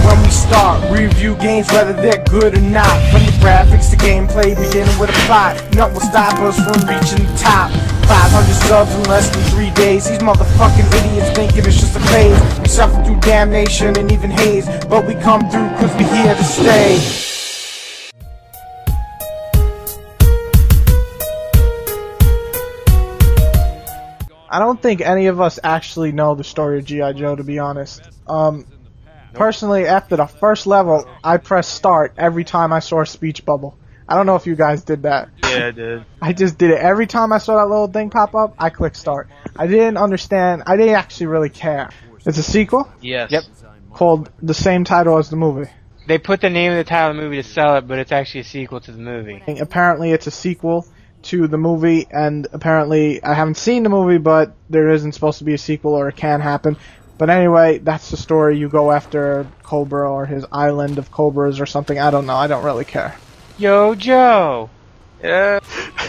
when we start. Review games whether they're good or not. From the graphics to gameplay, beginning with a plot. Nothing will stop us from reaching the top. 500 subs in less than 3 days. These motherfucking idiots thinking it's just a phase. We suffer through damnation and even haze, but we come through cause we here to stay. I don't think any of us actually know the story of G.I. Joe, to be honest. Personally, after the first level, I pressed start every time I saw a speech bubble. I don't know if you guys did that. Yeah, I did. I just did it. Every time I saw that little thing pop up, I clicked start. I didn't understand. I didn't actually really care. It's a sequel? Yes. Yep. Called the same title as the movie. They put the name of the title of the movie to sell it, but it's actually a sequel to the movie. Apparently it's a sequel to the movie, and apparently I haven't seen the movie, but there isn't supposed to be a sequel, or it can happen. But anyway, that's the story. You go after Cobra or his island of cobras or something. I don't know. I don't really care. Yo, Joe! Yeah.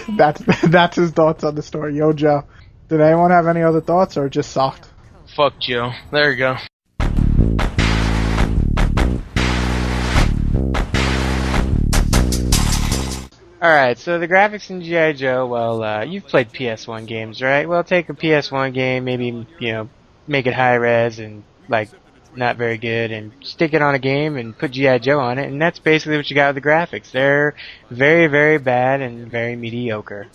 That's his thoughts on the story. Yo, Joe. Did anyone have any other thoughts, or just sucked? Fuck Joe. There you go. Alright, so the graphics in G.I. Joe, well, you've played PS1 games, right? Well, take a PS1 game, maybe, you know, make it high res and, like, not very good, and stick it on a game and put G.I. Joe on it, and that's basically what you got with the graphics. They're very, very bad and very mediocre.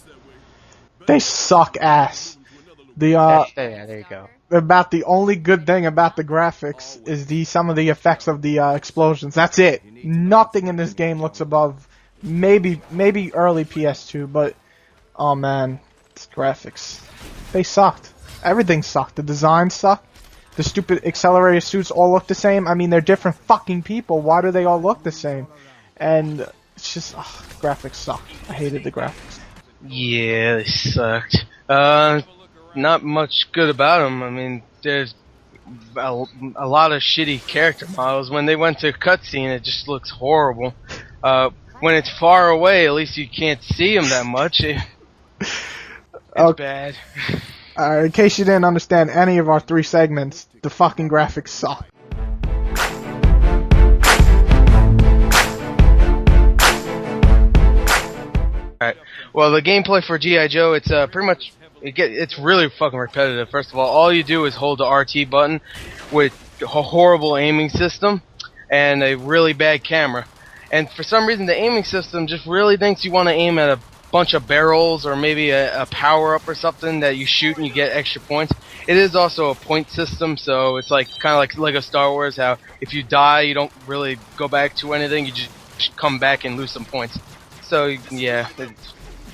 They suck ass. Yeah, there you go. About the only good thing about the graphics is some of the effects of the explosions. That's it. Nothing in this game looks above maybe early PS2, but oh man, it's graphics. They sucked. Everything sucked. The design sucked. The stupid accelerator suits all look the same. I mean, they're different fucking people. Why do they all look the same? And it's just, the graphics sucked. I hated the graphics. Yeah, they sucked. Not much good about them. I mean, there's a lot of shitty character models. When they went to cutscene, it just looks horrible. When it's far away, at least you can't see them that much. It's bad. In case you didn't understand any of our 3 segments, the fucking graphics suck. Alright. Well, the gameplay for G.I. Joe, it's pretty much it's really fucking repetitive. First of all you do is hold the RT button with a horrible aiming system and a really bad camera. And for some reason, the aiming system just really thinks you want to aim at a bunch of barrels or maybe a power-up or something that you shoot and you get extra points. It is also a point system, so it's like kind of like Lego Star Wars, how if you die, you don't really go back to anything, you just come back and lose some points. So, yeah, it's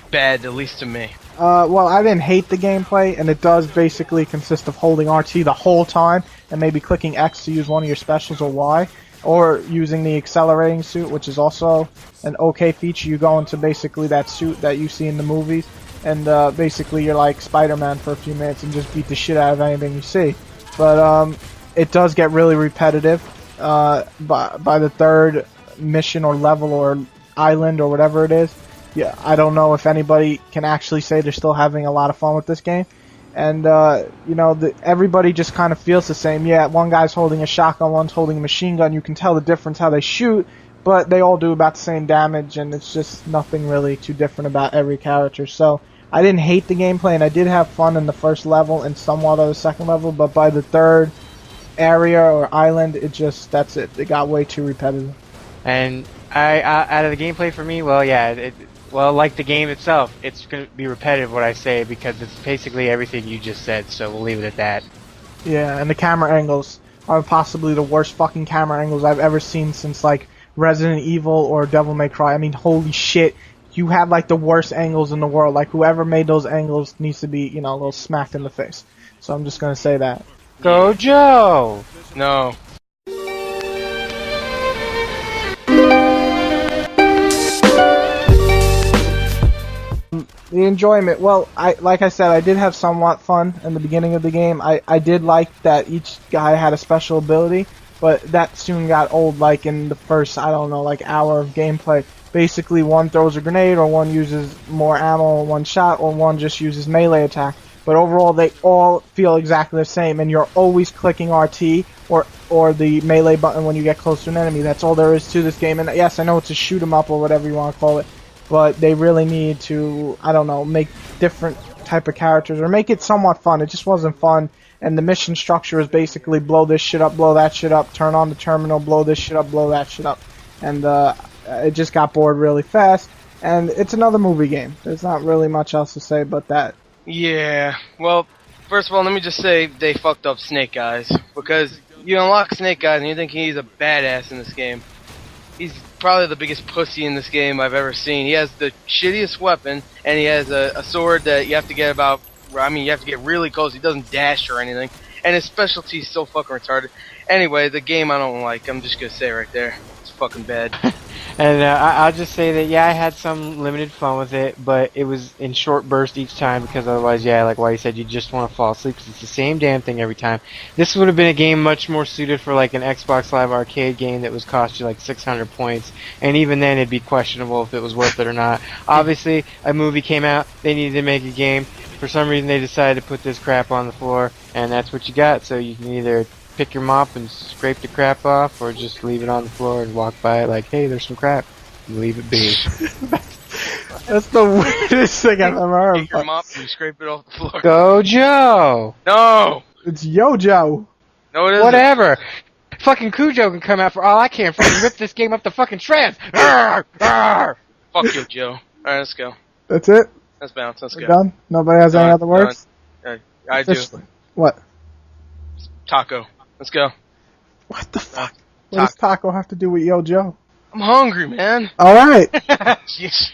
bad, at least to me. Well, I didn't hate the gameplay, and it does basically consist of holding RT the whole time, and maybe clicking X to use one of your specials or Y, or using the accelerating suit, which is also an okay feature. You go into basically that suit that you see in the movies, and basically you're like Spider-Man for a few minutes and just beat the shit out of anything you see. But it does get really repetitive by the 3rd mission or level or island or whatever it is. Yeah, I don't know if anybody can actually say they're still having a lot of fun with this game. And, you know, everybody just kind of feels the same. Yeah, one guy's holding a shotgun, one's holding a machine gun. You can tell the difference how they shoot, but they all do about the same damage, and it's just nothing really too different about every character. So, I didn't hate the gameplay, and I did have fun in the first level and somewhat of the second level, but by the 3rd area or island, that's it. It got way too repetitive. And out of the gameplay for me, well, yeah, well, like the game itself, it's going to be repetitive what I say because it's basically everything you just said, so we'll leave it at that. Yeah, and the camera angles are possibly the worst fucking camera angles I've ever seen since, like, Resident Evil or Devil May Cry. I mean, holy shit, you have, like, the worst angles in the world. Like, whoever made those angles needs to be, you know, a little smacked in the face. So I'm just going to say that. Go Joe! No. The enjoyment, well, like I said, I did have somewhat fun in the beginning of the game. I did like that each guy had a special ability, but that soon got old, like in the first, I don't know, like hour of gameplay. Basically, one throws a grenade, or one uses more ammo in one shot, or one just uses melee attack. But overall, they all feel exactly the same, and you're always clicking RT or the melee button when you get close to an enemy. That's all there is to this game. And yes, I know it's a shoot 'em up or whatever you want to call it, but they really need to, I don't know, make different type of characters or make it somewhat fun. It just wasn't fun. And the mission structure is basically blow this shit up, blow that shit up, turn on the terminal, blow this shit up, blow that shit up. And it just got bored really fast. And it's another movie game. There's not really much else to say but that. Yeah, well, first of all, let me just say they fucked up Snake Eyes, because you unlock Snake Eyes and you think he's a badass in this game. He's probably the biggest pussy in this game I've ever seen. He has the shittiest weapon, and he has a sword that you have to get about, I mean, you have to get really close. He doesn't dash or anything, and his specialty is so fucking retarded. Anyway, the game I don't like, I'm just gonna say right there. It's fucking bad. And I'll just say that, yeah, I had some limited fun with it, but it was in short bursts each time, because otherwise, yeah, like what you said, you just want to fall asleep because it's the same damn thing every time. This would have been a game much more suited for like an Xbox Live Arcade game that was cost you like 600 points, and even then it'd be questionable if it was worth it or not. Obviously, a movie came out, they needed to make a game. For some reason, they decided to put this crap on the floor, and that's what you got. So you can either pick your mop and scrape the crap off, or just leave it on the floor and walk by it like, hey, there's some crap, and leave it be. That's the weirdest thing I've ever heard. Take your mop and you scrape it off the floor. Go Joe! No! It's Yojo. No, it isn't. Whatever! Fucking Cujo can come out for all I care and fucking rip this game up to fucking shreds! Arr! Arr! Fuck you, Joe. Alright, let's go. That's it? Let's bounce. Let's We're go. done? Nobody has any other words? I do. Officially. What? Taco. Let's go. What the fuck? What does taco have to do with Yojo? I'm hungry, man. Alright. Yes.